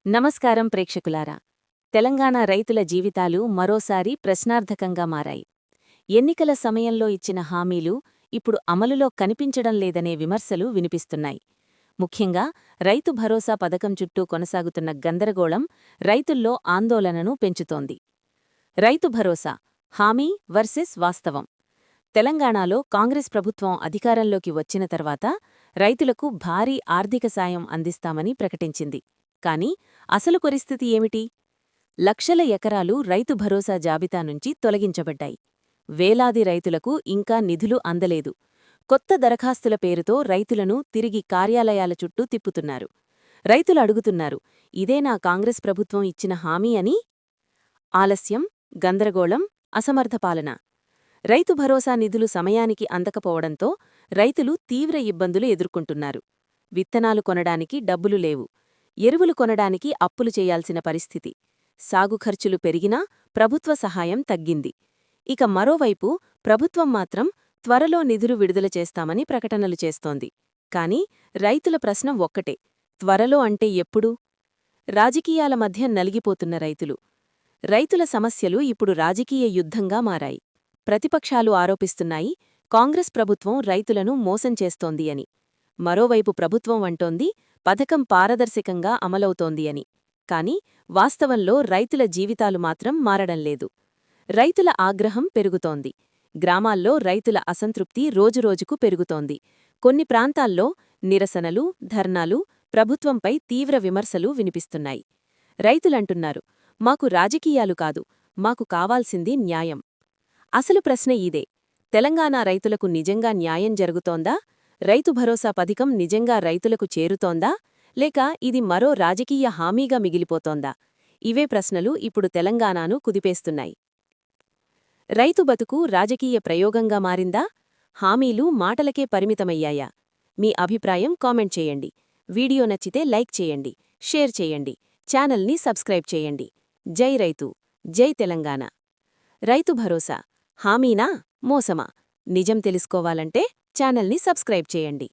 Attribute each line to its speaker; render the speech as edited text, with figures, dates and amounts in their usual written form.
Speaker 1: నమస్కారం ప్రేక్షకులారా. తెలంగాణ రైతుల జీవితాలు మరోసారి ప్రశ్నార్థకంగా మారాయి. ఎన్నికల సమయంలో ఇచ్చిన హామీలు ఇప్పుడు అమలులో కనిపించడం లేదనే విమర్శలు వినిపిస్తున్నాయి. ముఖ్యంగా రైతు భరోసా పథకం చుట్టూ కొనసాగుతున్న గందరగోళం రైతుల్లో ఆందోళనను పెంచుతోంది. రైతు భరోసా హామీ వర్సెస్ వాస్తవం. తెలంగాణలో కాంగ్రెస్ ప్రభుత్వం అధికారంలోకి వచ్చిన తర్వాత రైతులకు భారీ ఆర్థిక సాయం అందిస్తామని ప్రకటించింది. కాని అసలు పరిస్థితి ఏమిటి? లక్షల ఎకరాలు రైతు భరోసా జాబితా నుంచి తొలగించబడ్డాయి. వేలాది రైతులకు ఇంకా నిధులు అందలేదు. కొత్త దరఖాస్తుల పేరుతో రైతులను తిరిగి కార్యాలయాల చుట్టూ తిప్పుతున్నారు. రైతులు అడుగుతున్నారు, ఇదేనా కాంగ్రెస్ ప్రభుత్వం ఇచ్చిన హామీ అని? ఆలస్యం, గందరగోళం, అసమర్థ పాలన. రైతు భరోసా నిధులు సమయానికి అందకపోవడంతో రైతులు తీవ్ర ఇబ్బందులు ఎదుర్కొంటున్నారు. విత్తనాలు కొనడానికి డబ్బులు లేవు. ఎరువులు కొనడానికి అప్పులు చేయాల్సిన పరిస్థితి. సాగు ఖర్చులు పెరిగినా ప్రభుత్వ సహాయం తగ్గింది. ఇక మరోవైపు ప్రభుత్వం మాత్రం త్వరలో నిధులు విడుదల చేస్తామని ప్రకటనలు చేస్తోంది. కాని రైతుల ప్రశ్న ఒక్కటే, త్వరలో అంటే ఎప్పుడు? రాజకీయాల మధ్య నలిగిపోతున్న రైతులు. రైతుల సమస్యలు ఇప్పుడు రాజకీయ యుద్ధంగా మారాయి. ప్రతిపక్షాలు ఆరోపిస్తున్నాయి, కాంగ్రెస్ ప్రభుత్వం రైతులను మోసం చేస్తోంది అని. మరోవైపు ప్రభుత్వం అంటోంది, పథకం పారదర్శకంగా అమలవుతోంది అని. కాని వాస్తవంలో రైతుల జీవితాలు మాత్రం మారడంలేదు. రైతుల ఆగ్రహం పెరుగుతోంది. గ్రామాల్లో రైతుల అసంతృప్తి రోజురోజుకు పెరుగుతోంది. కొన్ని ప్రాంతాల్లో నిరసనలు, ధర్నాలు, ప్రభుత్వంపై తీవ్ర విమర్శలు వినిపిస్తున్నాయి. రైతులంటున్నారు, మాకు రాజకీయాలు కాదు, మాకు కావాల్సింది న్యాయం. అసలు ప్రశ్న ఇదే, తెలంగాణ రైతులకు నిజంగా న్యాయం జరుగుతోందా? రైతు భరోసా పథకం నిజంగా రైతులకు చేరుతోందా? లేక ఇది మరో రాజకీయ హామీగా మిగిలిపోతోందా? ఇవే ప్రశ్నలు ఇప్పుడు తెలంగాణను కుదిపేస్తున్నాయి. రైతు బతుకు రాజకీయ ప్రయోగంగా మారిందా? హామీలు మాటలకే పరిమితమయ్యాయా? మీ అభిప్రాయం కామెంట్ చేయండి. వీడియో నచ్చితే లైక్ చేయండి, షేర్ చేయండి, ఛానల్ని సబ్స్క్రైబ్ చేయండి. జై రైతు, జై తెలంగాణ. రైతు భరోసా హామీనా, మోసమా? నిజం తెలుసుకోవాలంటే ఛానల్ని సబ్స్క్రైబ్ చేయండి.